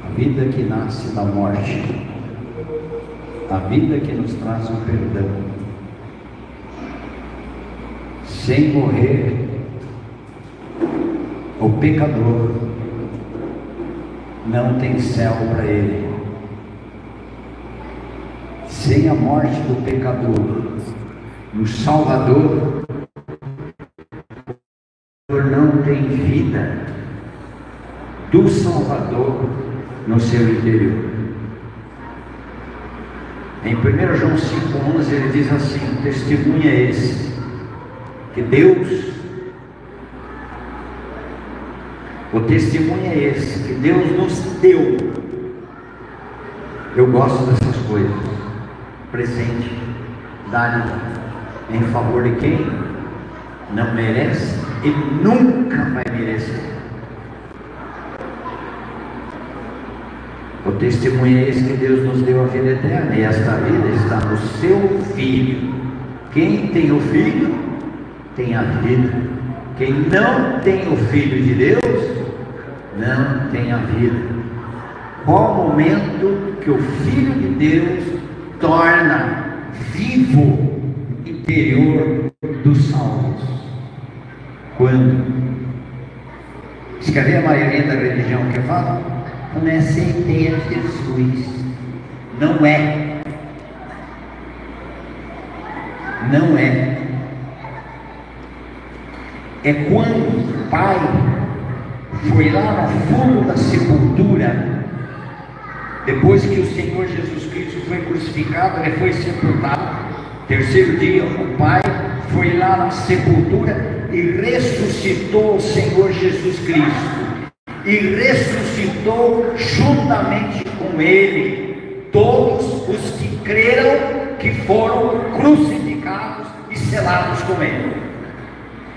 A vida que nasce da morte, a vida que nos traz o perdão. Sem morrer, o pecador não tem céu para ele. Sem a morte do pecador, o Salvador não tem vida do Salvador no seu interior. Em 1 João 5,11 ele diz assim: o testemunho é esse, que Deus, o testemunho é esse, que Deus nos deu. Eu gosto dessas coisas, presente, dádiva, em favor de quem não merece e nunca vai merecer. O testemunho é esse, que Deus nos deu a vida eterna, e esta vida está no seu Filho. Quem tem o Filho tem a vida. Quem não tem o Filho de Deus não tem a vida. Qual o momento que o Filho de Deus torna vivo o interior dos salvos? Quando? Se quer ver a maioria da religião que fala? Não é aceitei a Jesus. Não é. Não é. É quando o Pai foi lá no fundo da sepultura, depois que o Senhor Jesus Cristo foi crucificado, ele foi sepultado. Terceiro dia, o Pai foi lá na sepultura e ressuscitou o Senhor Jesus Cristo. E ressuscitou juntamente com ele todos os que creram, que foram crucificados e selados com ele,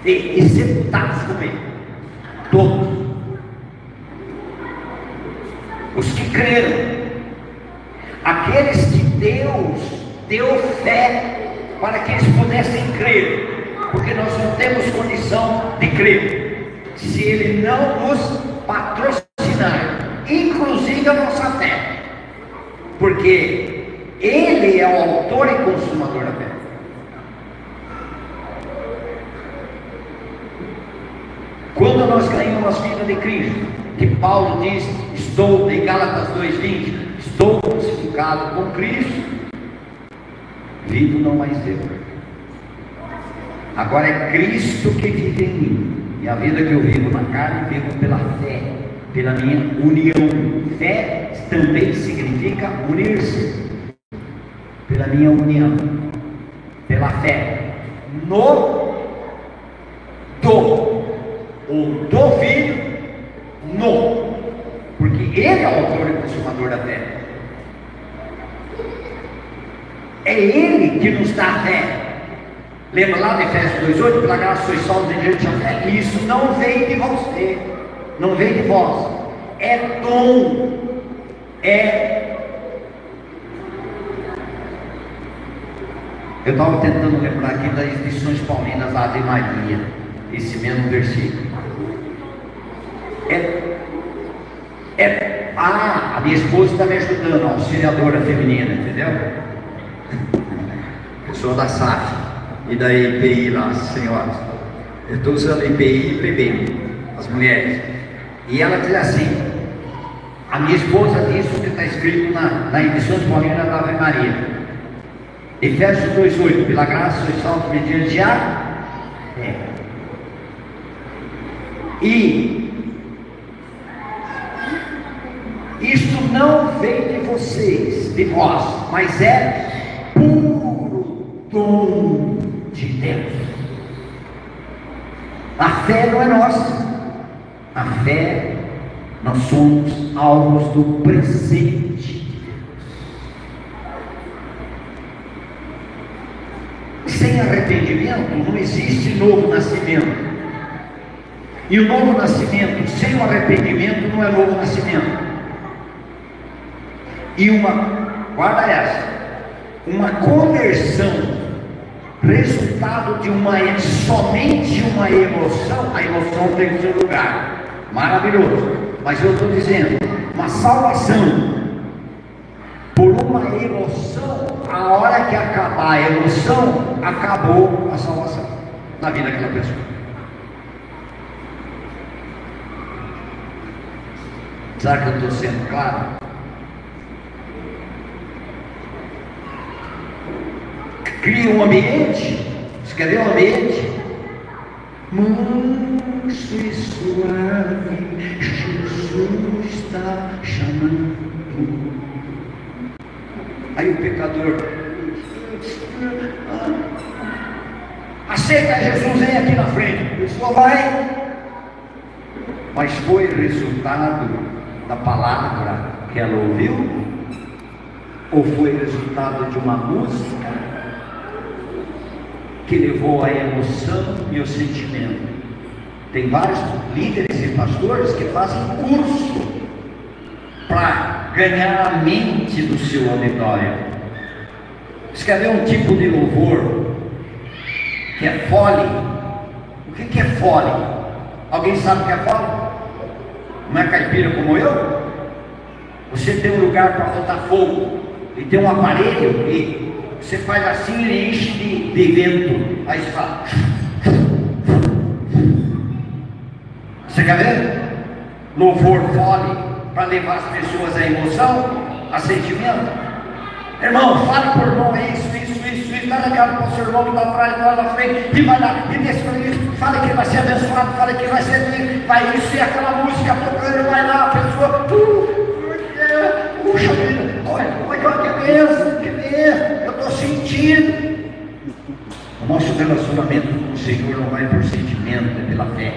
e sepultados com ele. Todos os que creram, aqueles que Deus deu fé para que eles pudessem crer, porque nós não temos condição de crer se ele não nos patrocinar, inclusive a nossa fé, porque Ele é o autor e consumador da fé. Quando nós ganhamos as vidas de Cristo, que Paulo diz, estou, em Gálatas 2:20, estou crucificado com Cristo, vivo não mais eu, agora é Cristo que vive em mim, e a vida que eu vivo na carne, vivo pela fé, pela minha união. Fé também significa unir-se, pela minha união, pela fé no do, ou do Filho, no, porque Ele é o autor e consumador da fé. É Ele que nos dá a fé. Lembra lá de Efésios 2:8, pela graça sois salvos mediante a fé. E isso não vem de você, não vem de vós, é dom, Eu estava tentando lembrar aqui das lições paulinas da Ave Maria, esse mesmo versículo. A minha esposa está me ajudando, a auxiliadora feminina, entendeu? Pessoa da SAF e da EPI lá, as senhoras. Eu estou usando EPI e plebeu, as mulheres. E ela diz assim, a minha esposa diz o que está escrito na edição paulina da Ave Maria. Efésios 2:8, pela graça sois salvos mediante a fé. E isto não vem de vocês, de vós, mas é puro dom de Deus. A fé não é nossa, a fé, nós somos alvos do presente de Deus. Sem arrependimento não existe novo nascimento. E o novo nascimento sem o arrependimento não é novo nascimento. E guarda essa, uma conversão, resultado de somente uma emoção, a emoção tem o seu lugar, maravilhoso, mas eu estou dizendo, uma salvação, por uma emoção, a hora que acabar a emoção, acabou a salvação, na vida daquela pessoa. Será que eu estou sendo claro? Cria um ambiente, você quer ver um ambiente? Manso e suave, Jesus está chamando. Aí o pecador, aceita Jesus, vem aqui na frente. A pessoa vai, mas foi resultado da palavra que ela ouviu? Ou foi resultado de uma música que levou a emoção e o sentimento? Tem vários líderes e pastores que fazem curso para ganhar a mente do seu auditório. Você quer ver um tipo de louvor que é fole? O que é fole? Alguém sabe o que é fole? Não é caipira como eu? Você tem um lugar para botar fogo e tem um aparelho e você faz assim, ele enche de vento. Aí você fala. Você quer ver? Louvor fole para levar as pessoas à emoção, a sentimento. Irmão, fale por irmão, isso, dá legal para o seu irmão que está atrás, lá na frente, e vai lá, e nesse isso, fala que ele vai ser abençoado, fala que ele vai ser, vai isso, e aquela música tocando, vai lá, a pessoa, puxa vida, olha que benção, eu estou sentindo. O nosso relacionamento com o Senhor não vai por sentimento, é pela fé.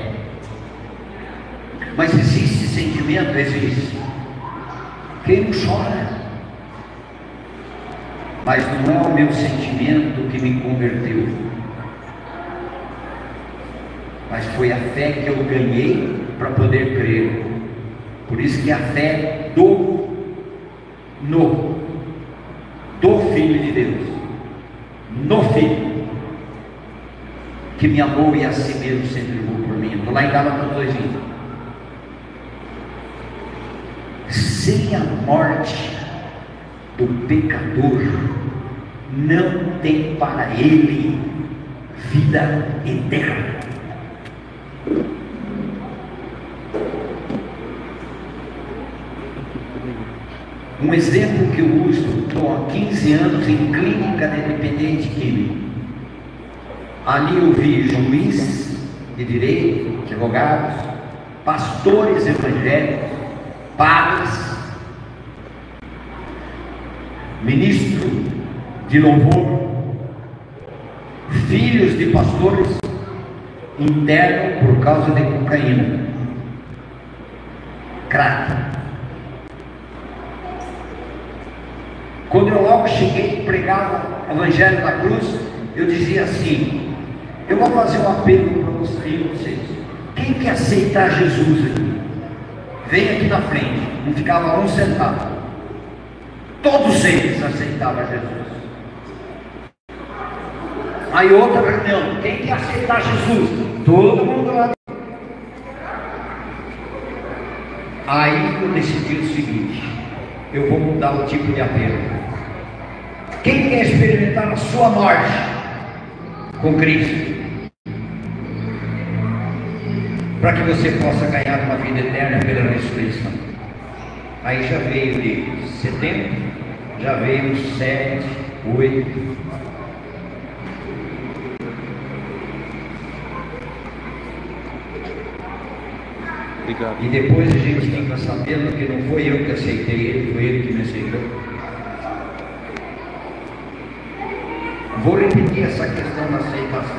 Mas existe sentimento? Existe. Quem não chora? Mas não é o meu sentimento que me converteu, mas foi a fé que eu ganhei para poder crer. Por isso que a fé do Filho de Deus, no Filho, que me amou e a si mesmo se entregou por mim. Estou lá em Gálatas 2:20. sem a morte do pecador, não tem para ele vida eterna. Um exemplo que eu uso: estou há 15 anos em clínica de dependente químico. Ali eu vi juiz de direito, advogados, pastores evangélicos, padres, ministro de louvor, filhos de pastores internam por causa de cocaína, crack. Quando eu logo cheguei e pregava o Evangelho da Cruz, eu dizia assim: eu vou fazer um apelo para vocês. Quem quer aceitar Jesus aqui? Vem aqui na frente. Não ficava um sentado. Todos eles aceitavam Jesus. Aí outra reunião: quem quer aceitar Jesus? Todo mundo lá. Aí eu decidi o seguinte: eu vou mudar o tipo de apelo. Quem quer experimentar a sua morte com Cristo, para que você possa ganhar uma vida eterna pela ressurreição? Aí já veio de 70, já veio 7, 8. Obrigado. E depois a gente fica sabendo que não foi eu que aceitei ele, foi ele que me aceitou. Vou repetir essa questão da aceitação.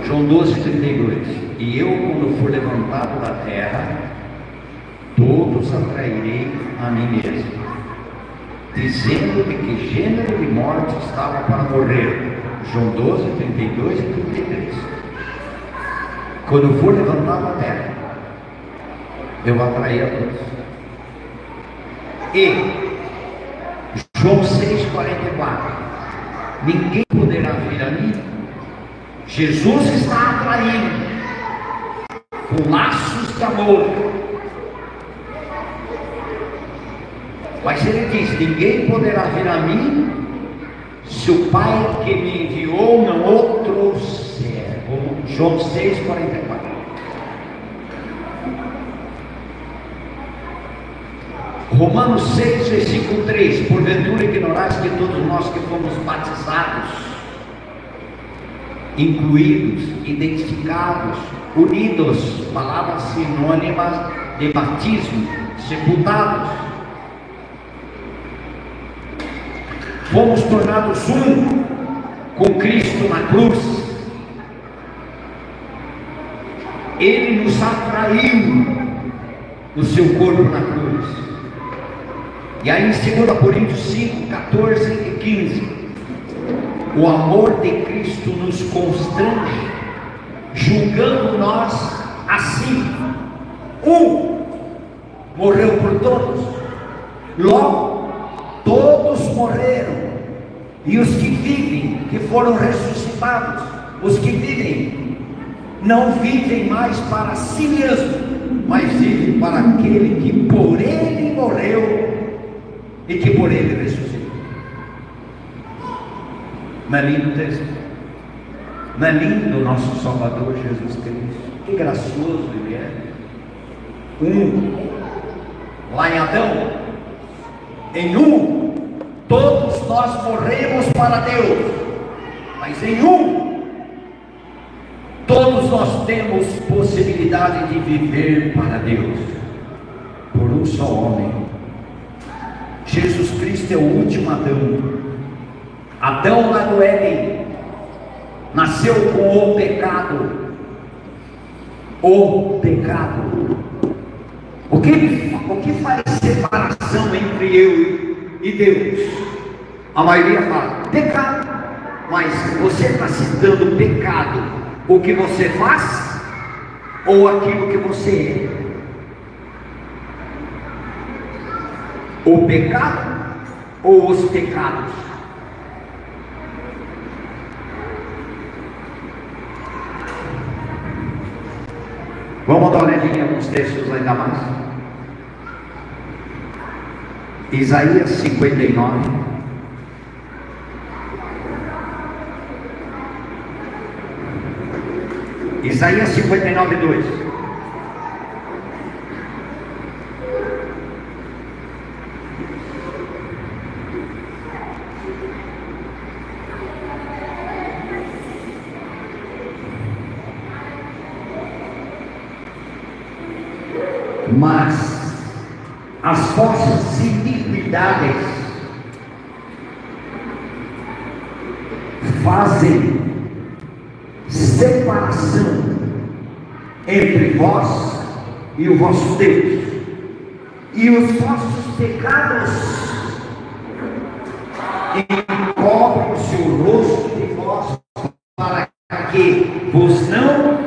João 12:32. E eu, quando for levantado da terra, todos atrairei a mim mesmo, dizendo de que gênero de morte estava para morrer. João 12:32 e 33. Quando eu for levantado da terra, eu vou atrair a todos. E João 6:44. Ninguém poderá vir a mim. Jesus está atraindo com laços de amor. Mas ele diz: ninguém poderá vir a mim se o Pai que me enviou não o trouxer. João 6:44. Romanos 6, versículo 3. Porventura ignorais que todos nós que fomos batizados, incluídos, identificados, unidos, palavras sinônimas de batismo, sepultados, fomos tornados um com Cristo na cruz. Ele nos atraiu no seu corpo na cruz. E aí em 2 Coríntios 5, 14 e 15, o amor de Cristo nos constrange, julgando nós assim: um morreu por todos, logo todos morreram, e os que vivem, que foram ressuscitados, os que vivem, não vivem mais para si mesmo, mas vivem para aquele que por ele morreu e que por ele ressuscitou. Não é lindo o texto? Não é lindo o nosso Salvador Jesus Cristo? Que gracioso ele é. Lá em Adão, em todos nós morremos para Deus, mas em todos nós temos possibilidade de viver para Deus, por um só homem. Jesus Cristo é o último Adão. Adão lá no Éden nasceu com o pecado. O pecado. O que faz separação entre eu e Deus? A maioria fala pecado, mas você está citando pecado, o que você faz ou aquilo que você é? O pecado ou os pecados? Vamos dar uma olhadinha em alguns textos ainda mais. Isaías 59. Isaías 59, 2. Mas as vossas iniquidades fazem separação entre vós e o vosso Deus, e os vossos pecados encobrem o seu rosto de vós, para que vos não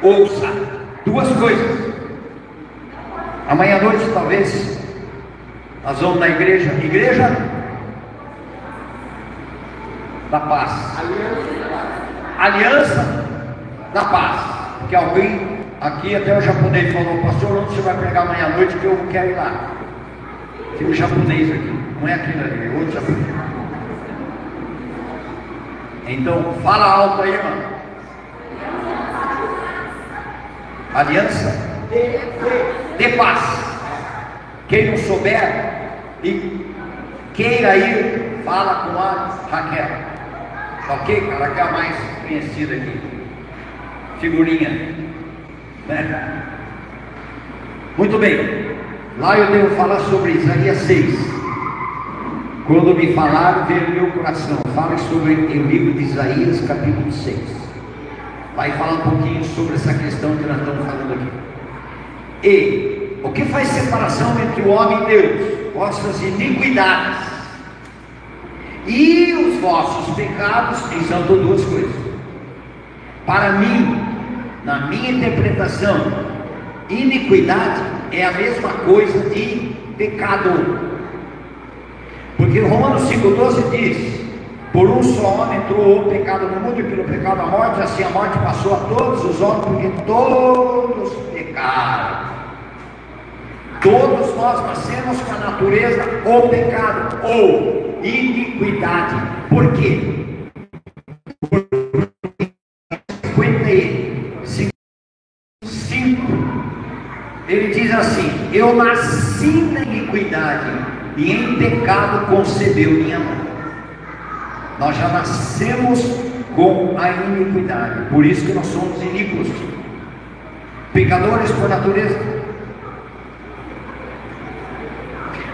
ouça. Duas coisas. Amanhã à noite, talvez, nós vamos na igreja da paz, aliança da paz, porque alguém aqui, até o japonês falou: pastor, onde você vai pregar amanhã à noite, que eu quero ir lá. Tem um japonês aqui, não é aquele ali, é outro japonês. Então fala alto aí, mano. Aliança de paz. Quem não souber e queira ir, fala com a Raquel. Ok? A Raquel mais conhecida aqui, figurinha, né? Muito bem. Lá eu devo falar sobre Isaías 6. Quando me falaram, veio no meu coração. Fale sobre o livro de Isaías, capítulo 6. Vai falar um pouquinho sobre essa questão que nós estamos falando aqui. E o que faz separação entre o homem e Deus? Vossas iniquidades e os vossos pecados. São duas coisas. Para mim, na minha interpretação, iniquidade é a mesma coisa de pecado, porque Romanos 5,12 diz: por um só homem entrou o pecado no mundo, e pelo pecado a morte, assim a morte passou a todos os homens, porque todos pecaram. Todos nós nascemos com a natureza ou pecado ou iniquidade. Por quê? Por 55, ele diz assim: eu nasci na iniquidade, e em pecado concebeu minha mãe. Nós já nascemos com a iniquidade, por isso que nós somos iníquos, pecadores por natureza.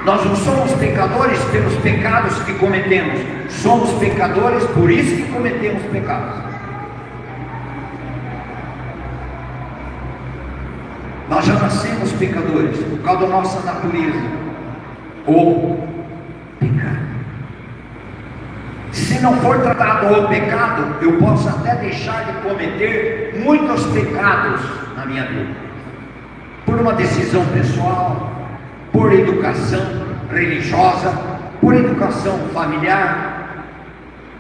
Nós não somos pecadores pelos pecados que cometemos, somos pecadores por isso que cometemos pecados. Nós já nascemos pecadores por causa da nossa natureza, ou pecado. Se não for tratado o pecado, eu posso até deixar de cometer muitos pecados na minha vida, por uma decisão pessoal, por educação religiosa, por educação familiar.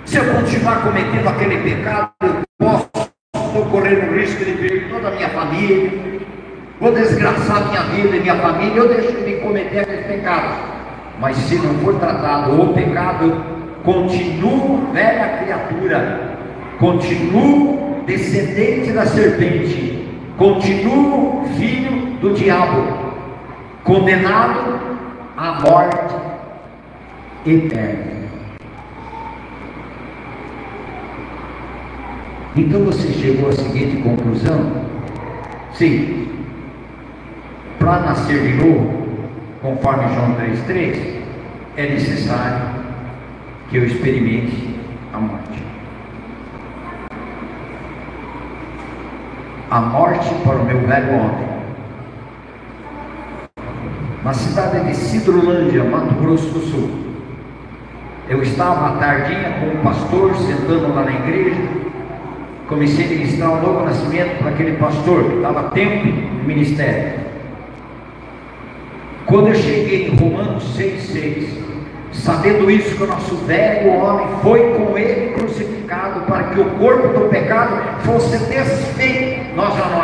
Se eu continuar cometendo aquele pecado, eu estou correndo o risco de perder toda a minha família, vou desgraçar minha vida e minha família, eu deixo de cometer aqueles pecados. Mas se não for tratado o pecado, continuo velha criatura, continuo descendente da serpente, continuo filho do diabo, condenado à morte eterna. Então você chegou à seguinte conclusão: sim, para nascer de novo, conforme João 3,3, é necessário que eu experimente a morte. A morte para o meu velho homem. Na cidade de Sidrolândia, Mato Grosso do Sul, eu estava à tardinha com o pastor, sentando lá na igreja. Comecei a ministrar um novo nascimento para aquele pastor que estava tempo no ministério. Quando eu cheguei em Romanos 6,6, Sabendo isso, que o nosso velho homem foi com ele crucificado, para que o corpo do pecado fosse desfeito. Nós já não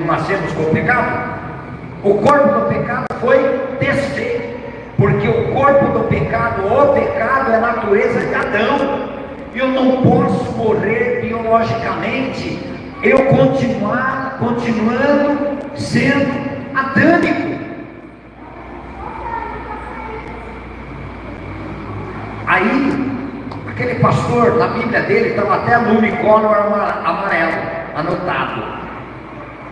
nascemos com o pecado? O corpo do pecado foi desfeito, porque o corpo do pecado, o pecado é a natureza de Adão. Eu não posso morrer biologicamente, eu continuando sendo adâmico. Aí, aquele pastor, na Bíblia dele, estava até no unicórnio amarelo, anotado.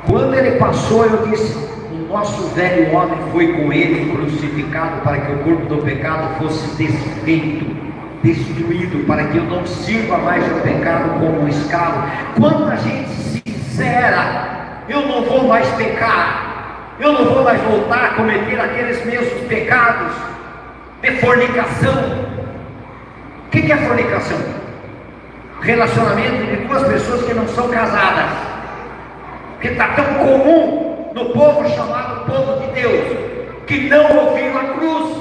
Quando ele passou, eu disse: o nosso velho homem foi com ele crucificado, para que o corpo do pecado fosse desfeito, destruído, para que eu não sirva mais ao pecado como um escravo. Quanta gente sincera: eu não vou mais pecar, eu não vou mais voltar a cometer aqueles mesmos pecados de fornicação. O que é fornicação? Relacionamento de duas pessoas que não são casadas, que está tão comum no povo chamado povo de Deus, que não ouviu a cruz.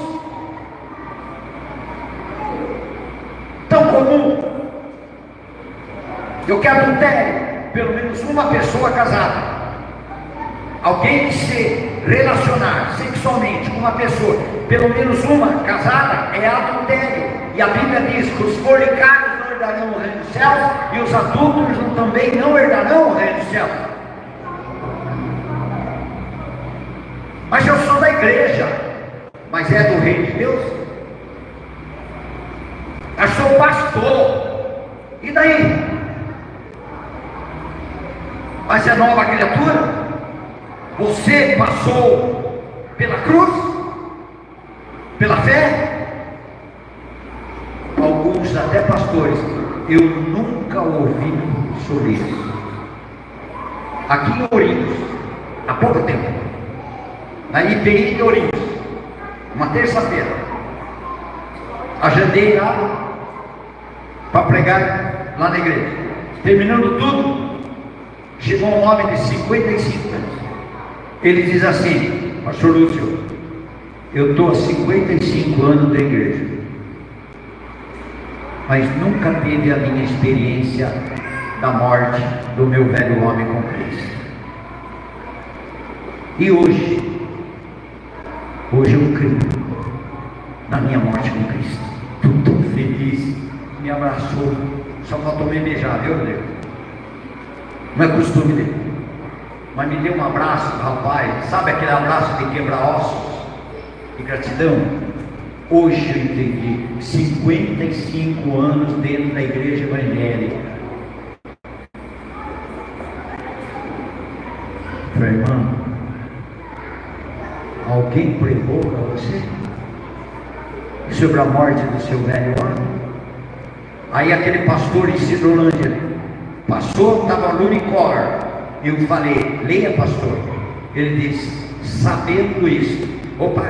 Tão comum. Eu quero ter pelo menos uma pessoa casada, alguém que se relacionar sexualmente com uma pessoa, pelo menos uma casada, é adultério. E a Bíblia diz que os fornicários não herdarão o reino dos céus, e os adúlteros também não herdarão o reino dos céus. Mas eu sou da igreja, mas é do reino de Deus? Eu sou pastor, e daí? Mas é nova criatura? Você passou pela cruz? Pela fé? Alguns, até pastores, eu nunca ouvi sobre isso. Aqui em Ourinhos, há pouco tempo, na IPI de Ourinhos, uma terça-feira, agendei lá para pregar lá na igreja. Terminando tudo, chegou um homem de 55 anos. Ele diz assim: pastor Lúcio, eu estou há 55 anos da igreja, mas nunca teve a minha experiência da morte do meu velho homem com Cristo. E hoje eu creio na minha morte com Cristo. Estou tão feliz. Me abraçou, só faltou me beijar, viu, Deus? Não é costume dele, mas me deu um abraço, rapaz. Sabe aquele abraço de quebrar ossos, de gratidão? Hoje eu entendi. 55 anos dentro da igreja evangélica. Meu irmão, alguém pregou para você sobre a morte do seu velho homem? Aí aquele pastor em Cidrolândia passou, estava no unicórnio. Eu falei: leia, pastor. Ele disse: sabendo isso. Opa,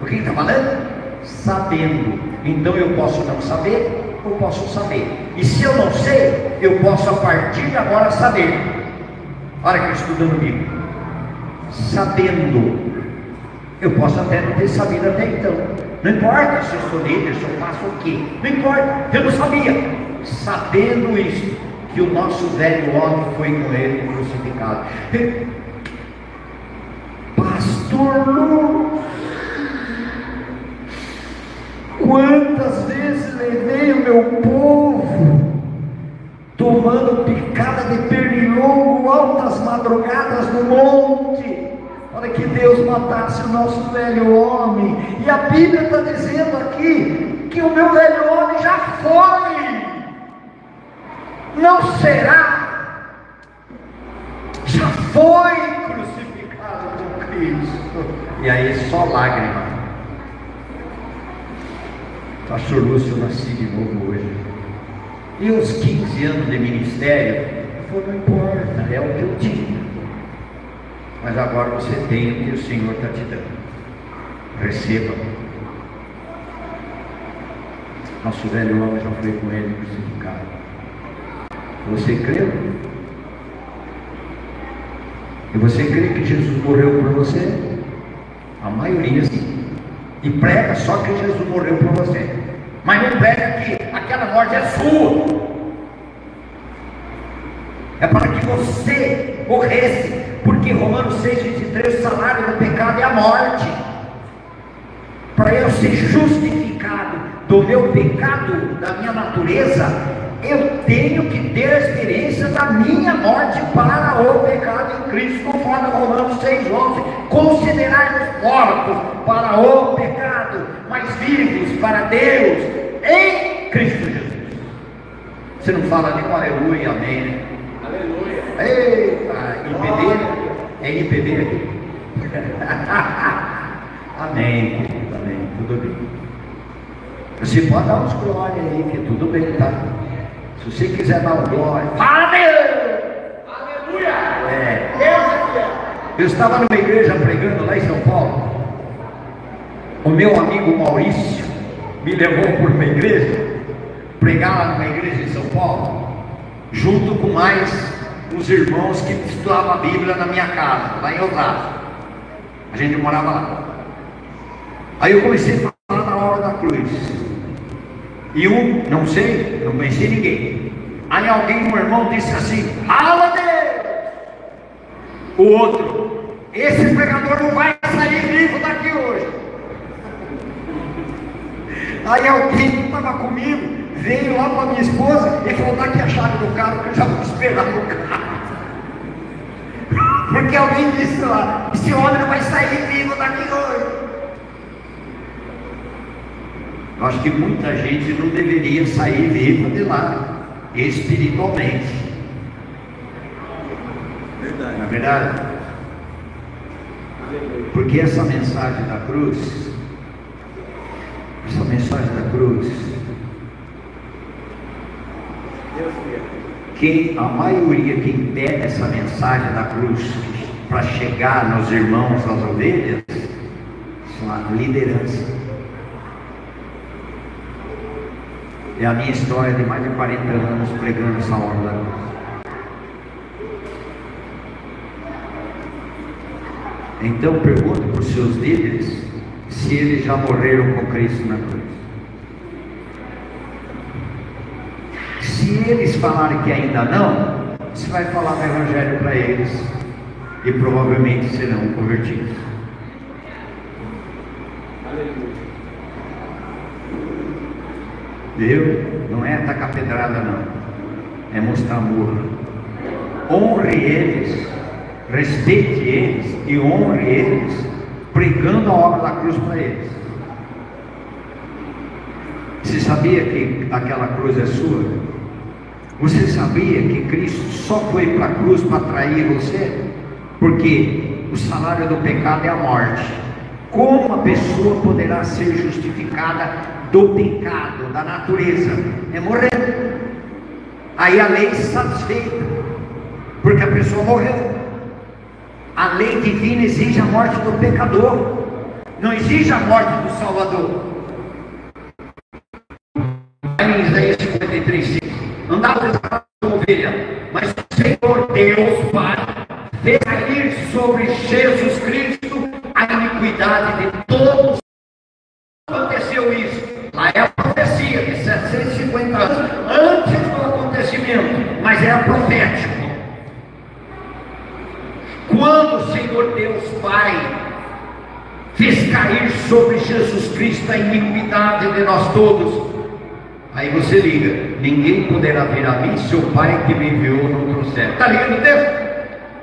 o que está falando? Sabendo. Então eu posso não saber, ou posso saber. E se eu não sei, eu posso a partir de agora saber. Olha que eu estudando Bíblia. Sabendo. Eu posso até não ter sabido até então. Não importa se eu sou líder, se eu faço o quê. Não importa, eu não sabia. Sabendo isso, que o nosso velho homem foi com ele crucificado. Pastor Lu, quantas vezes levei o meu povo tomando picada de pernilongo altas madrugadas no monte, para que Deus matasse o nosso velho homem. E a Bíblia está dizendo aqui que o meu velho homem já foi, não será, já foi crucificado com Cristo. E aí só lágrima. Pastor Lúcio, eu nasci de novo hoje. E os 15 anos de ministério, não importa, é o que eu tinha. Mas agora você tem o que o Senhor está te dando. Receba. Nosso velho homem já foi com ele crucificado. Você crê? E você crê que Jesus morreu por você? A maioria sim. e prega só que Jesus morreu por você, mas não prega que aquela morte é sua, é para que você morresse, porque Romanos 6,23, o salário do pecado é a morte. Para eu ser justificado do meu pecado, da minha natureza, eu tenho que ter a experiência da minha morte para o pecado em Cristo, conforme Romanos 6,11. Considerai-nos mortos para o pecado, mas vivos para Deus em Cristo Jesus. Você não fala nem um aleluia e amém, né? Aleluia. Eita, IPB? É IPB aqui? Amém, amém, tudo bem. Você pode dar uns glória aí, que tudo bem, tá? Se você quiser dar um glória, fala Deus! Aleluia! Deus é fiel. Eu estava numa igreja pregando lá em São Paulo. O meu amigo Maurício me levou por uma igreja, pregar lá numa igreja em São Paulo, junto com mais uns irmãos que estudavam a Bíblia na minha casa, lá em Osasco. A gente morava lá. Aí eu comecei a falar na hora da cruz. E não sei, não conheci ninguém. Aí um irmão disse assim: fala Deus! O outro: esse pregador não vai sair vivo daqui hoje. Aí alguém que estava comigo veio lá para minha esposa e falou: dá aqui a chave do carro que eu já vou esperar no carro. Porque alguém disse lá: esse homem não vai sair vivo daqui hoje. Eu acho que muita gente não deveria sair viva de lá, espiritualmente. Verdade. Não é verdade? Porque essa mensagem da cruz, a maioria que impede essa mensagem da cruz para chegar nos irmãos, às ovelhas, são a liderança. É a minha história de mais de 40 anos pregando essa obra da cruz. Então pergunte para os seus líderes se eles já morreram com Cristo na cruz. Se eles falarem que ainda não, você vai falar do Evangelho para eles e provavelmente serão convertidos. Viu? Não é atacar pedrada, não, é mostrar amor. Honre eles, respeite eles e honre eles, pregando a obra da cruz para eles. Você sabia que aquela cruz é sua? Você sabia que Cristo só foi para a cruz para atrair você? Porque o salário do pecado é a morte. Como uma pessoa poderá ser justificada do pecado, da natureza? É morrendo. Aí a lei se satisfeita, porque a pessoa morreu. A lei divina exige a morte do pecador, não exige a morte do Salvador. Em Isaías 53:5, andava como ovelha, mas o Senhor Deus Pai fez cair sobre Jesus Cristo a iniquidade de todos. Aconteceu isso. Lá é a profecia de 750 anos antes do acontecimento, mas era profético. Quando o Senhor Deus Pai fez cair sobre Jesus Cristo a iniquidade de nós todos, aí você liga: ninguém poderá vir a mim se o Pai que me enviou não trouxer. Está ligando o texto?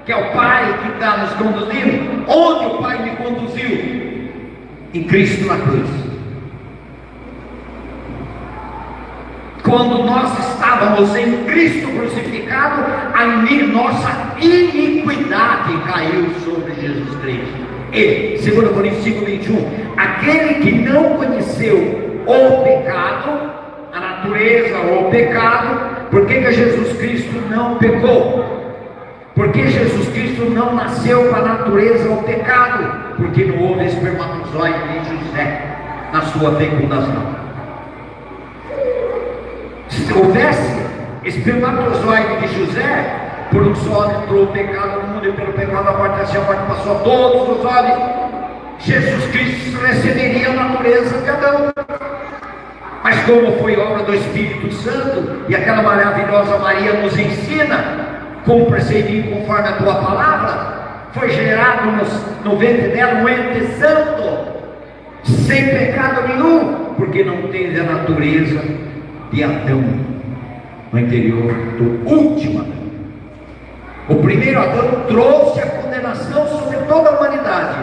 Que é o Pai que está nos conduzindo. Onde o Pai me conduziu? Em Cristo na cruz. Quando nós estávamos em Cristo crucificado, a nossa iniquidade caiu sobre Jesus Cristo. E, 2 Coríntios 5:21, aquele que não conheceu o pecado, a natureza ou o pecado, por que Jesus Cristo não pecou? Porque Jesus Cristo não nasceu para a natureza ou pecado, porque não houve espermatozoide em José na sua fecundação. Se houvesse espermatozoide de José, por um só homem entrou o pecado no mundo, e pelo pecado a morte, assim a morte passou a todos os homens. Jesus Cristo receberia a natureza de Adão. Mas como foi obra do Espírito Santo, e aquela maravilhosa Maria nos ensina, como procedi conforme a tua palavra, foi gerado no ventre dela um ente santo, sem pecado nenhum, porque não teve a natureza de Adão no interior do último Adão. O primeiro Adão trouxe a condenação sobre toda a humanidade.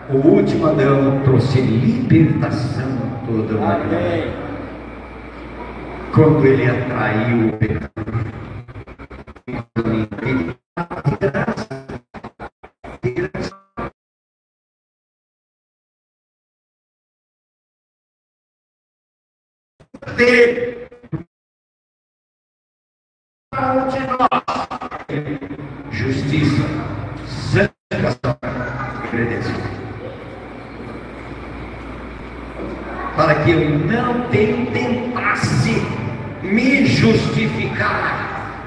O último Adão trouxe libertação a toda a humanidade. Quando ele atraiu o pecado, dele de nós, justiça, santificação, redenção, para que eu não tentasse me justificar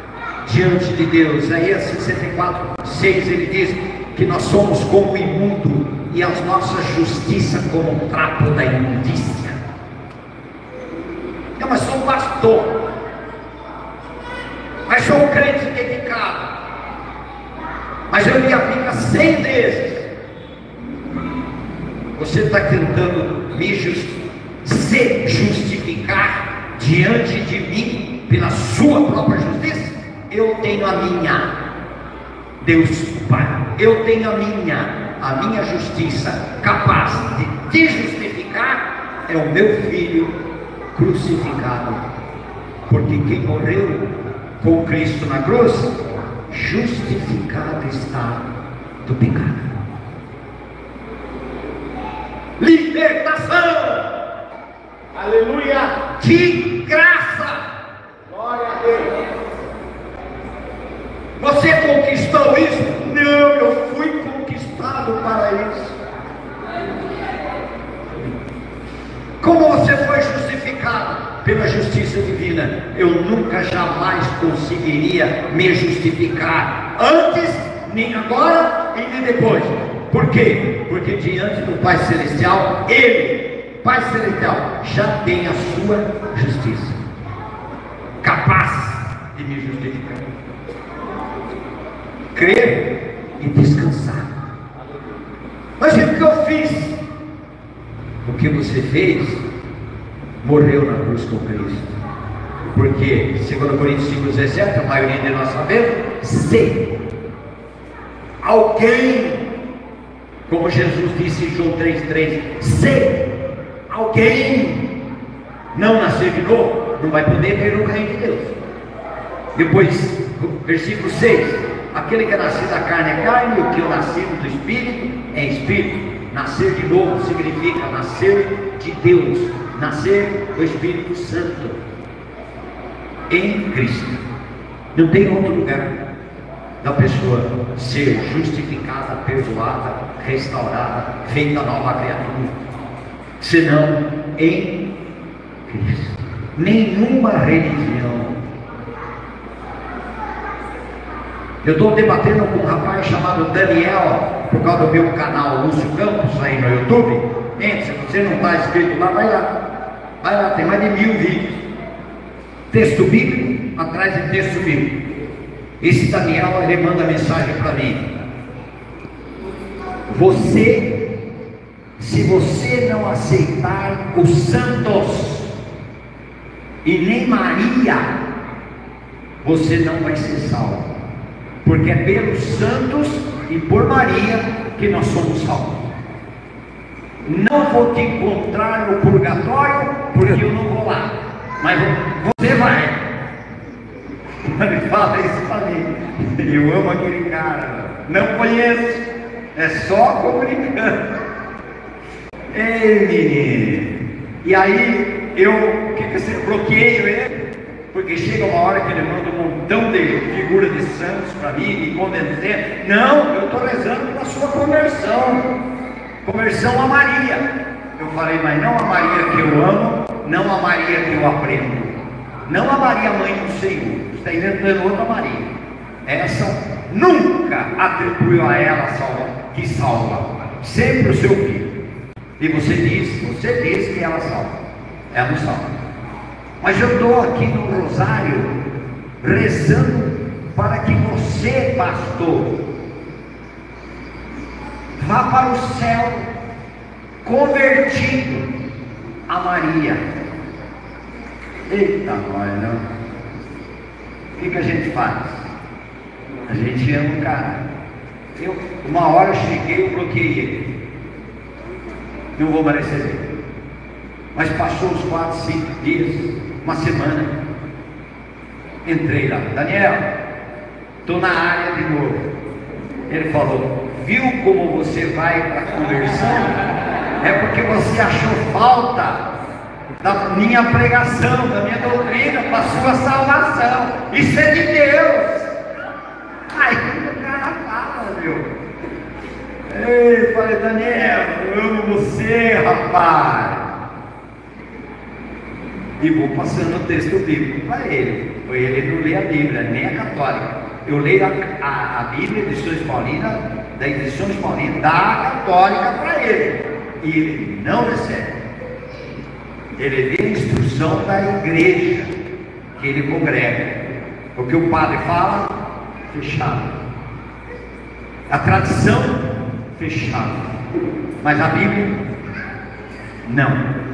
diante de Deus. Isaías 64:6, ele diz que nós somos como imundo e as nossas justiças como um trapo da imundícia. Não, mas sou um pastor, mas sou um crente dedicado, mas eu me aplico 100 vezes. Você está tentando se justificar diante de mim pela sua própria justiça? Eu tenho a minha, Deus Pai, eu tenho a minha justiça capaz de te justificar. É o meu filho crucificado, porque quem morreu com Cristo na cruz, justificado está do pecado. Libertação, aleluia, de graça, glória a Deus. Você conquistou isso? Não, eu fui conquistado para isso. Como você foi justificado? Pela justiça divina. Eu nunca jamais conseguiria me justificar, antes, nem agora e nem depois. Por quê? Porque diante do Pai Celestial, Ele, Pai Celestial, já tem a sua justiça, capaz de me justificar. Crer e descansar. Mas o que eu fiz? O que você fez? Morreu na cruz com Cristo. Porque, segundo Coríntios 5,17, a maioria de nós sabemos, se alguém, como Jesus disse em João 3,3, se alguém não nascer de novo, não vai poder ver o reino de Deus. Depois, versículo 6, aquele que é nascido da carne é carne, e o que é nascido do Espírito é Espírito. Nascer de novo significa nascer de Deus, nascer do Espírito Santo em Cristo. Não tem outro lugar da pessoa ser justificada, perdoada, restaurada, feita nova criatura, senão em Cristo. Nenhuma religião. Eu estou debatendo com um rapaz chamado Daniel, por causa do meu canal Lúcio Campos aí no YouTube. Gente, se você não está inscrito lá, vai lá, tem mais de 1000 vídeos, texto bíblico atrás de texto bíblico. Esse Daniel, ele manda mensagem para mim: se você não aceitar os santos e nem Maria, você não vai ser salvo, porque é pelos santos e por Maria que nós somos salvos. Não vou te encontrar no purgatório, porque eu não vou lá, mas você vai. Ele fala isso para mim. Eu amo aquele cara, não conheço, é só comunicando. Ei, menino. E aí eu bloqueio ele, porque chega uma hora que ele manda um montão de figuras de santos para mim, me convencendo. Não, eu estou rezando pela sua conversão a Maria. Eu falei, mas não a Maria que eu amo, não a Maria que eu aprendo, não a Maria mãe do Senhor. Você está inventando outra Maria. Essa nunca atribuiu a ela que salva, sempre o seu filho. E você diz que elas salvam. Elas não salvam. Mas eu estou aqui no rosário rezando para que você, pastor, vá para o céu convertido a Maria. Eita, glória, não? O que a gente faz? A gente ama o cara. Uma hora eu cheguei, eu bloqueei ele. Não vou mais receber. Mas passou os 4, 5 dias, uma semana. Entrei lá. Daniel, estou na área de novo. Ele falou: viu como você vai para a conversão? É porque você achou falta da minha pregação, da minha doutrina, para a sua salvação. Isso é de Deus. Aí o cara fala, meu. Ei, falei: Daniel, eu amo você, rapaz. E vou passando o texto bíblico para ele. Ele não lê a Bíblia, nem a católica. Eu leio a Bíblia, edições Paulinas, da edições Paulinas, da católica para ele. E ele não recebe. Ele vê a instrução da igreja que ele congrega. O que o padre fala, fechado. A tradição, fechado. Mas a Bíblia, não.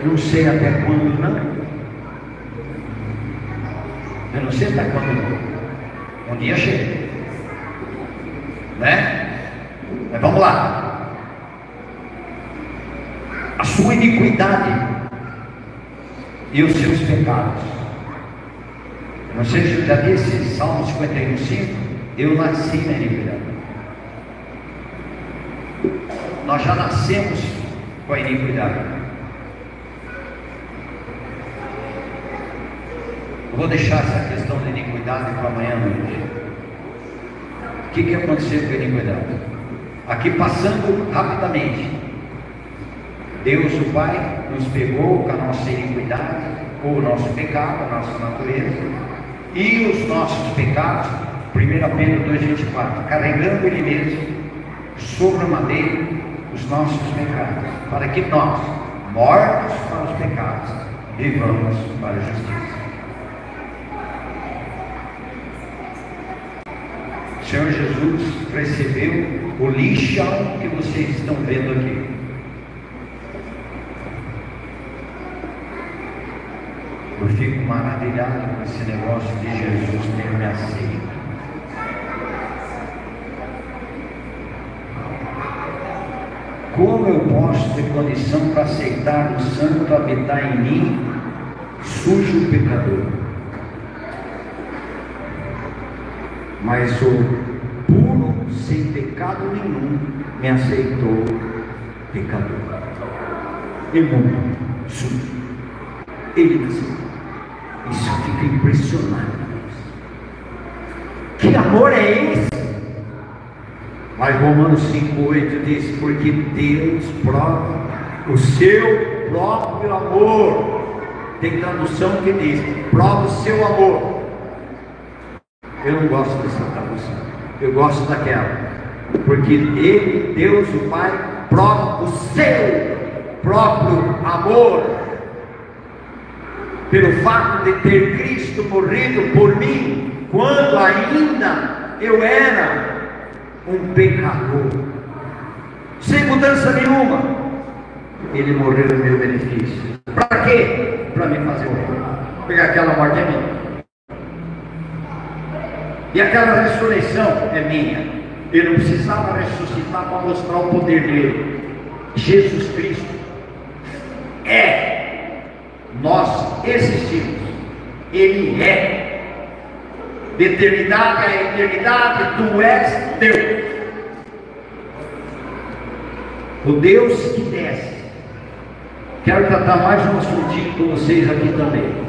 Não sei até quando não. Eu não sei até quando não. Um dia chega, né? Mas vamos lá. A sua iniquidade e os seus pecados. Não sei se eu já disse, Salmo 51:5. Eu nasci na iniquidade. Nós já nascemos com a iniquidade. Vou deixar essa questão de iniquidade para amanhã à noite. O que aconteceu com a iniquidade? Aqui passando rapidamente. Deus o Pai nos pegou com a nossa iniquidade, com o nosso pecado, a nossa natureza, e os nossos pecados, 1 Pedro 2,24, carregando Ele mesmo sobre a madeira os nossos pecados, para que nós, mortos para os pecados, vivamos para a justiça. O Senhor Jesus recebeu o lixão que vocês estão vendo aqui. Eu fico maravilhado com esse negócio de Jesus ter me aceito. Como eu posso ter condição para aceitar o santo habitar em mim, sujo pecador? Mas o puro, sem pecado nenhum, me aceitou pecador, imundo, sujo. Ele me aceitou. Isso fica impressionante. Que amor é esse? Mas Romanos 5,8 diz: porque Deus prova o seu próprio amor. Tem tradução que diz: prova o seu amor. Eu não gosto dessa tradução, eu gosto daquela, porque Ele, Deus o Pai, prova o seu próprio amor, pelo fato de ter Cristo morrido por mim, quando ainda eu era um pecador, sem mudança nenhuma. Ele morreu no meu benefício. Para quê? Para me fazer morrer, pegar aquela morte é minha. E aquela ressurreição é minha. Ele não precisava ressuscitar para mostrar o poder dele. Jesus Cristo é. Nós existimos. Ele é. De eternidade a eternidade, tu és Deus. O Deus que desce. Quero tratar mais um assuntinho com vocês aqui também.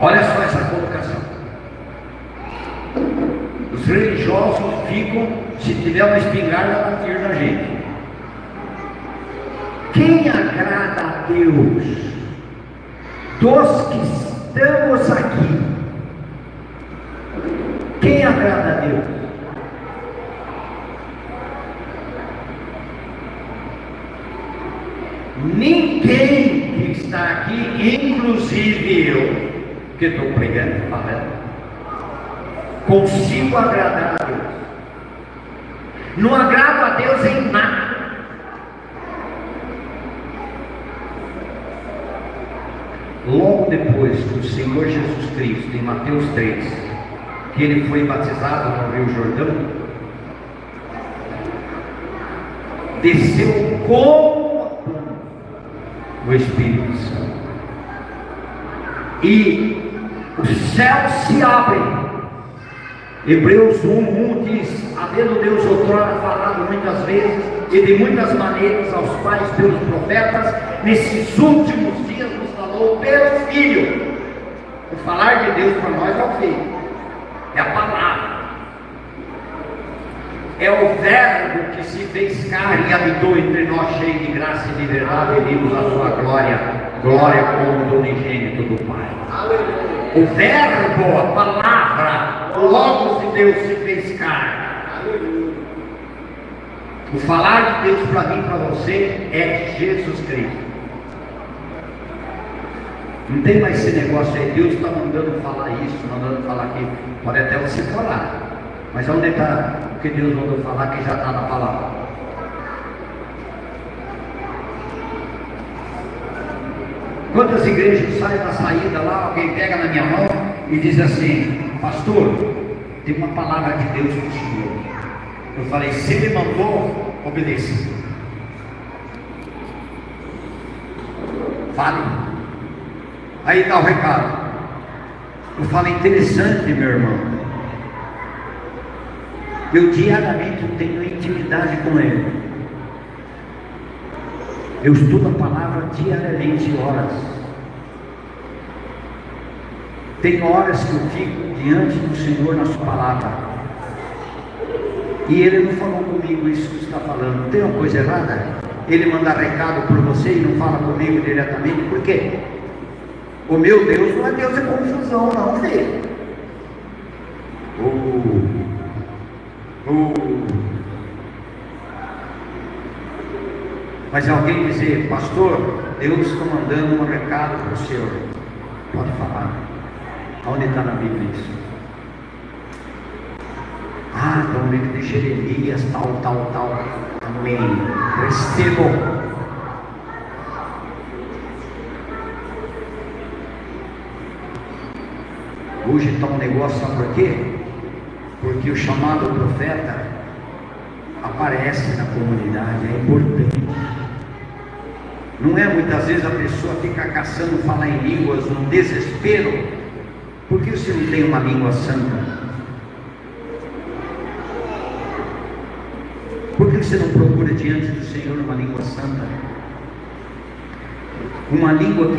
Olha só essa colocação. Os religiosos ficam, se tiver uma espingarda, bater na gente. Quem agrada a Deus Dos que estamos aqui, quem agrada a Deus? Ninguém que está aqui, inclusive eu, que estou pregando, falando, consigo agradar a Deus. Não agrado a Deus em nada. Logo depois que o Senhor Jesus Cristo, em Mateus 3, que ele foi batizado no Rio Jordão, desceu como o Espírito Santo, e os céus se abrem. Hebreus 1:1 diz: havendo Deus outrora falado muitas vezes e de muitas maneiras aos pais pelos profetas, nesses últimos dias nos falou pelo Filho. O falar de Deus para nós é o Filho, é a palavra, é o Verbo que se fez carne e habitou entre nós, cheio de graça e de verdade, e vimos a sua glória, glória como do unigênito do Pai. O Verbo, a palavra, o Logos de Deus se fez carne. O falar de Deus para mim e para você é Jesus Cristo. Não tem mais esse negócio aí, Deus está mandando falar isso, mandando falar aquilo. Pode até você falar, mas onde está o que Deus mandou falar que já está na palavra? Quantas igrejas saem da saída lá, alguém pega na minha mão e diz assim: pastor, tem uma palavra de Deus para o senhor. Eu falei: se ele mandou, obedeça. Fale. Aí está o recado. Eu falo: interessante, meu irmão. Eu diariamente tenho intimidade com ele. Eu estudo a palavra diariamente, horas. Tem horas que eu fico diante do Senhor na sua palavra. E ele não falou comigo isso que você está falando. Tem uma coisa errada? Ele manda recado por você e não fala comigo diretamente. Por quê? O meu Deus não é Deus de confusão, não, filho. Mas alguém dizer: pastor, Deus está mandando um recado para o senhor. Pode falar. Onde está na Bíblia isso? Ah, está no livro de Jeremias, tal. Amém. Recebo. Hoje está um negócio, sabe por quê? Porque o chamado profeta aparece na comunidade, é importante. Não é muitas vezes a pessoa fica caçando falar em línguas no desespero. Por que você não tem uma língua santa? Por que você não procura diante do Senhor uma língua santa? Uma língua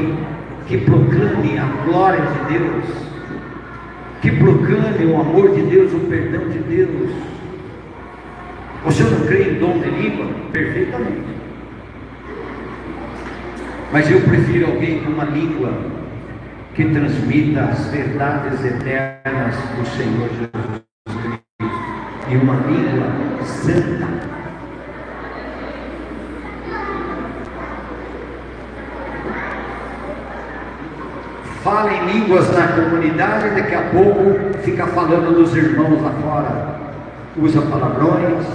que proclame a glória de Deus, que proclame o amor de Deus, o perdão de Deus. Você não crê em dom de língua? Perfeitamente. Mas eu prefiro alguém com uma língua que transmita as verdades eternas do Senhor Jesus Cristo, e uma língua santa. Fala em línguas na comunidade, daqui a pouco fica falando dos irmãos lá fora, usa palavrões,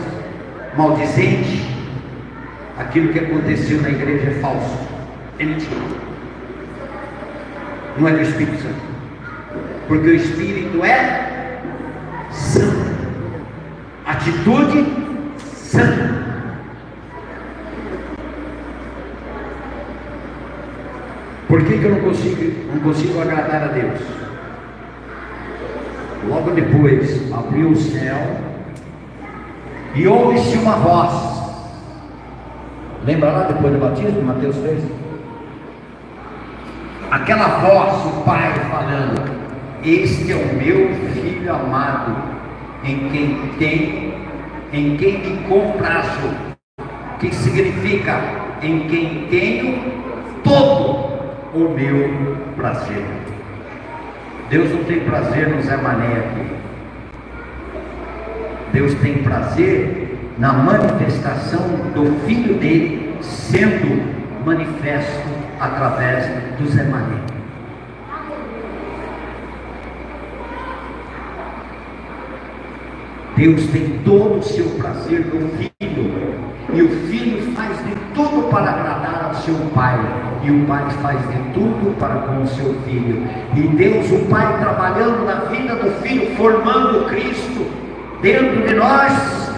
maldizente. Aquilo que aconteceu na igreja é falso, é mentira. Não é do Espírito Santo, porque o Espírito é santo, atitude santa. Por que eu não consigo agradar a Deus? Logo depois abriu o céu e ouve-se uma voz. Lembra lá depois do batismo, Mateus 3? Aquela voz, o Pai falando: este é o meu filho amado, em quem me comprazo, que significa em quem tenho todo o meu prazer. Deus não tem prazer no Zé Mané aqui. Deus tem prazer na manifestação do Filho dele sendo manifesto através do Zé Mané. Deus tem todo o seu prazer no Filho, e o Filho faz de tudo para agradar ao seu Pai, e o Pai faz de tudo para com o seu Filho. E Deus, o Pai, trabalhando na vida do Filho, formando Cristo dentro de nós,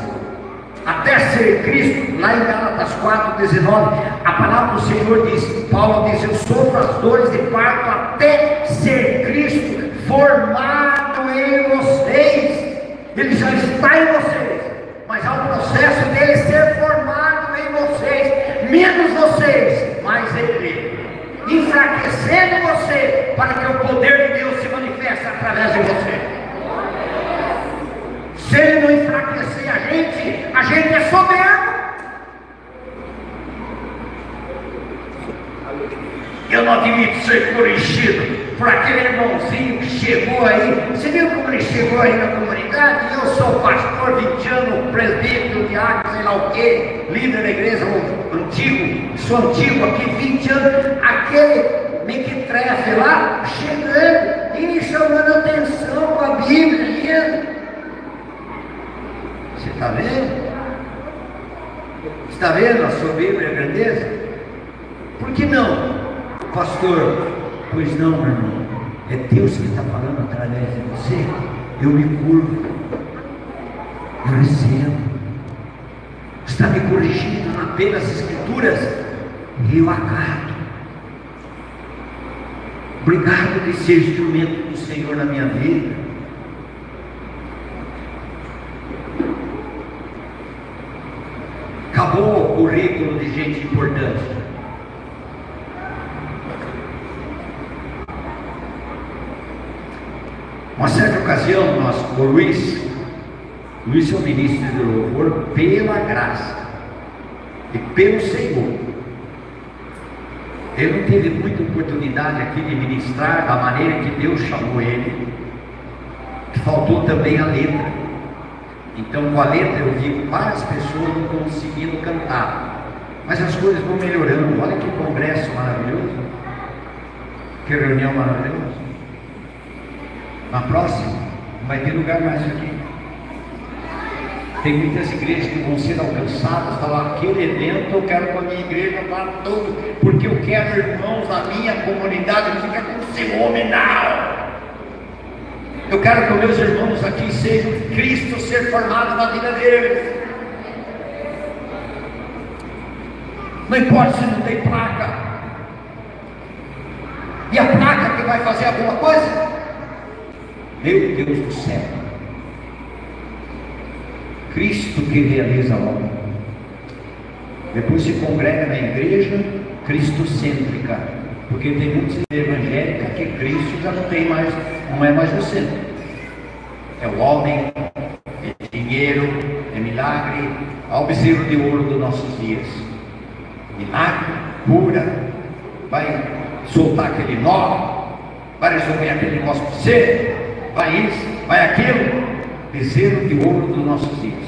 até ser Cristo. Lá em Gálatas 4:19, a palavra do Senhor diz, Paulo diz: eu sofro as dores de parto até ser Cristo formado em vocês. Ele já está em vocês, mas há o processo dele ser formado em vocês. Menos vocês, mais ele, enfraquecendo você, para que o poder de Deus se manifeste através de você. Se ele não enfraquecer a gente é soberbo. Eu não admito ser corrigido por aquele irmãozinho que chegou aí. Você viu como ele chegou aí na comunidade? Eu sou pastor 20 anos, presbítero, diácono, sei lá o que, líder da igreja antigo, sou antigo aqui 20 anos. Aquele mequetrefe lá, chegando e me chamando a atenção com a Bíblia, lendo. Você está vendo? Está vendo a sua Bíblia, a grandeza? Por que não? Pastor, pois não, meu irmão, é Deus que está falando através de você. Eu me curvo, eu recebo. Está me corrigindo apenas as Escrituras e eu acato. Obrigado de ser instrumento do Senhor na minha vida. Acabou o currículo de gente importante. Uma certa ocasião, o Luiz é o ministro de louvor pela graça e pelo Senhor. Ele não teve muita oportunidade aqui de ministrar da maneira que Deus chamou ele. Faltou também a letra. Então, com a letra eu vi várias pessoas não conseguindo cantar, mas as coisas vão melhorando. Olha que congresso maravilhoso, que reunião maravilhosa. Na próxima, não vai ter lugar mais aqui. Tem muitas igrejas que vão ser alcançadas. Falar, aquele evento eu quero com a minha igreja para todo, porque eu quero irmãos na minha comunidade. Não fica com ciúme, não. Eu quero que os meus irmãos aqui sejam Cristo ser formado na vida deles. Não importa se não tem placa. E a placa que vai fazer alguma coisa? Meu Deus do céu, Cristo que realiza a obra. Depois se congrega na igreja cristocêntrica, porque tem muitos evangélicos que Cristo já não tem mais, não é mais no centro. É o homem, é dinheiro, é milagre, é o bezerro de ouro dos nossos dias. Milagre, cura, vai soltar aquele nó, vai resolver aquele negócio para você. Vai isso, vai aquilo, bezerro de ouro dos nossos dias.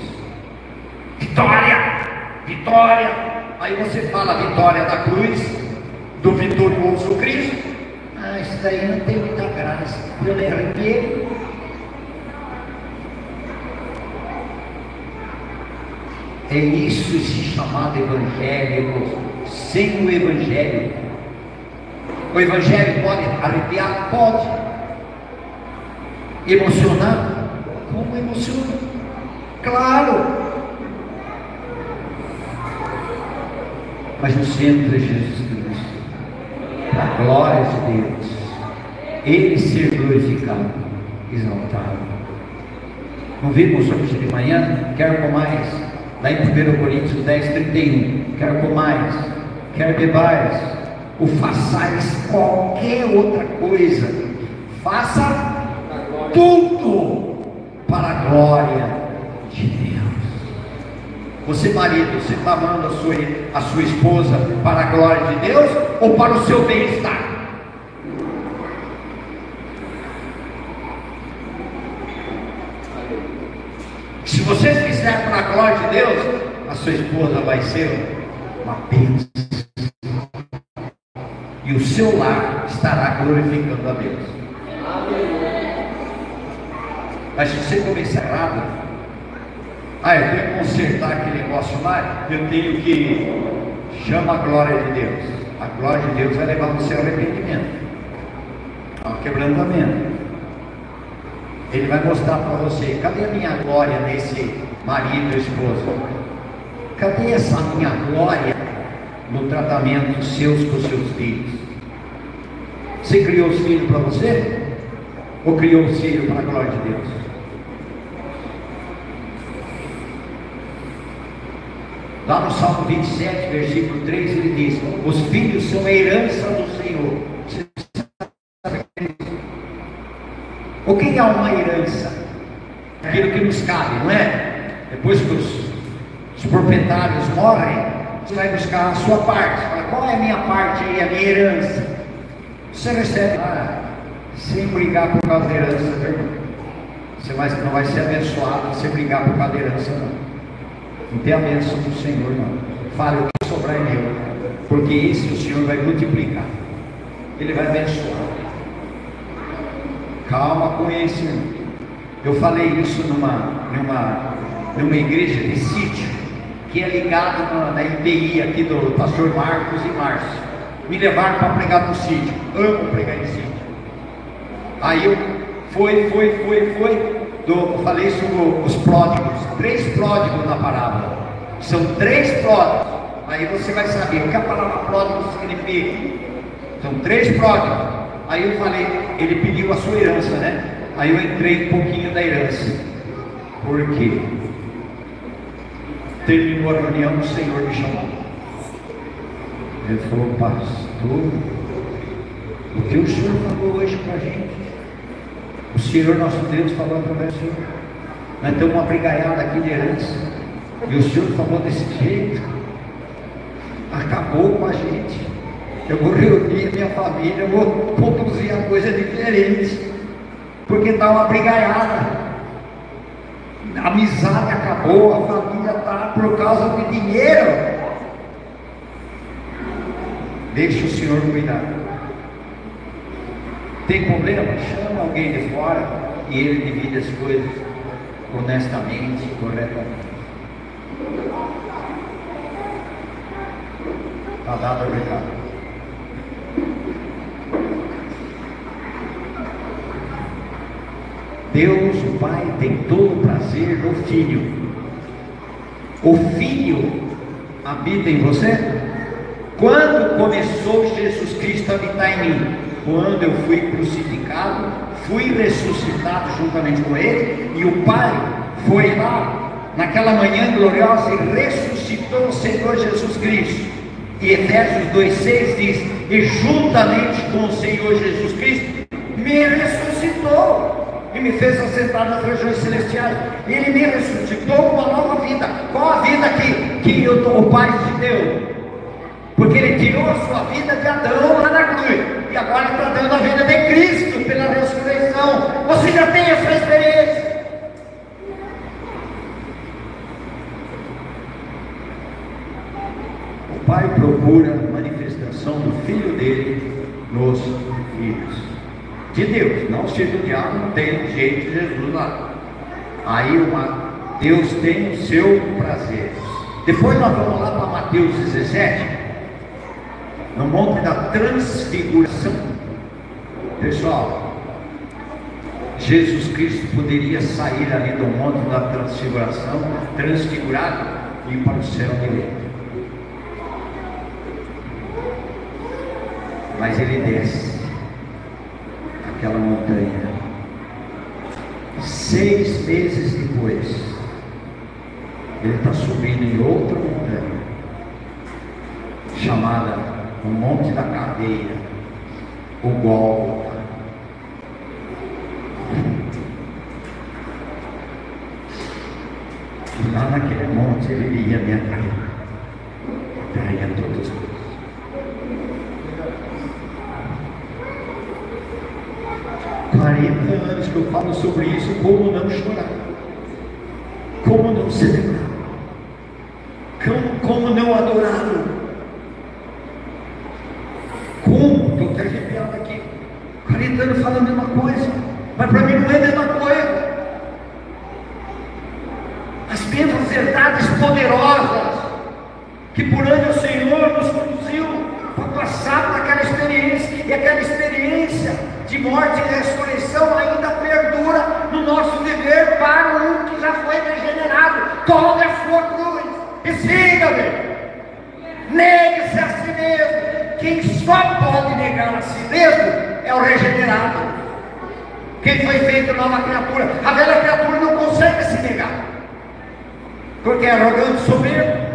Vitória, vitória. Aí você fala a vitória da cruz, do vitorioso Cristo. Ah, isso daí não tem muita graça. Eu me arrepiei. É isso se chamado evangélico. Sem o evangelho, o evangelho pode arrepiar? Pode. Emocionar? Como emociona? Claro. Mas o centro é Jesus Cristo, para a glória de Deus, Ele ser glorificado, exaltado. Não vimos hoje de manhã? Quero mais. Lá em 1 Coríntios 10:31, quero comais, quero bebais, ou façais qualquer outra coisa, faça tudo para a glória de Deus. Você, marido, está amando a sua esposa para a glória de Deus ou para o seu bem-estar? Deus, a sua esposa vai ser uma bênção. E o seu lar estará glorificando a Deus. Mas se você começar errado, eu tenho que consertar aquele negócio lá, eu tenho que chamar a glória de Deus. A glória de Deus vai levar você ao arrependimento, ao quebrantamento. Ele vai mostrar para você: cadê a minha glória nesse marido e esposa? Cadê essa minha glória no tratamento seus com seus filhos? Você criou os filhos para você? Ou criou os filhos para a glória de Deus? Lá no Salmo 27, versículo 3, ele diz: os filhos são a herança do Senhor. Você sabe o que é uma herança? Aquilo que nos cabe, não é? Depois que os proprietários morrem, você vai buscar a sua parte. Fala: qual é a minha parte aí, a minha herança? Você recebe sem brigar por causa da herança, meu irmão. Você não vai ser abençoado se brigar por causa da herança, não. Não tem a bênção do Senhor, não. Fale: o que sobrar é meu, porque isso o Senhor vai multiplicar. Ele vai abençoar. Calma com isso, irmão. Eu falei isso numa igreja de sítio, que é ligado na IPI aqui do pastor Marcos e Márcio. Me levaram para pregar no sítio. Amo pregar em sítio. Aí eu falei sobre os pródigos. 3 pródigos na parábola. São 3 pródigos. Aí você vai saber o que a palavra pródigo significa. São 3 pródigos. Aí eu falei, ele pediu a sua herança, né? Aí eu entrei um pouquinho da herança. Por quê? Terminou a reunião, o Senhor me chamou. Ele falou: pastor, o que o Senhor falou hoje para a gente? O Senhor nosso Deus falou através do Senhor. Nós temos uma brigaiada aqui de herança, e o Senhor falou desse jeito. Acabou com a gente. Eu vou reunir a minha família, eu vou conduzir a coisa diferente, porque está uma brigaiada. A amizade acabou, a família está por causa de dinheiro. Deixa o Senhor cuidar. Tem problema? Chama alguém de fora e ele divide as coisas honestamente, corretamente. Está dado o recado. Deus, o Pai, tem todo o prazer no Filho. O Filho habita em você? Quando começou Jesus Cristo a habitar em mim? Quando eu fui crucificado, fui ressuscitado juntamente com Ele, e o Pai foi lá, naquela manhã gloriosa, e ressuscitou o Senhor Jesus Cristo. E Efésios 2,6 diz: e juntamente com o Senhor Jesus Cristo, me ressuscitou e me fez assentar nas regiões celestiais. Ele me ressuscitou uma nova vida. Qual a vida que o Pai te deu? Porque Ele tirou a sua vida de Adão lá na cruz, e agora Ele está dando a vida de Cristo pela ressurreição. Você já tem essa experiência? O Pai procura a manifestação do Filho dele nos filhos de Deus. Não os filhos do diabo, não tem jeito de Jesus lá. Aí Deus tem o seu prazer. Depois nós vamos lá para Mateus 17, no monte da transfiguração. Pessoal, Jesus Cristo poderia sair ali do monte da transfiguração, transfigurado, e ir para o céu direito. Mas Ele desce aquela montanha. 6 meses depois, Ele está subindo em outra montanha, chamada o Monte da Caveira, o Gólgota. E lá naquele monte Ele ia me atrair, traía todos nós. 40 anos que eu falo sobre isso, como não chorar, como não celebrar. não adoraram. Como? Estou até arrepiado aqui. 40 anos falando a mesma coisa, mas para mim não é a mesma coisa. As mesmas verdades poderosas que por anos o Senhor nos conduziu para passar por aquela experiência, e aquela experiência de morte e ressurreição ainda perdura no nosso viver para um que já foi regenerado. Tome a sua cruz e siga-me. Negue-se a si mesmo. Quem só pode negar a si mesmo é o regenerado, quem foi feito nova criatura. A velha criatura não consegue se negar, porque é arrogante, soberbo.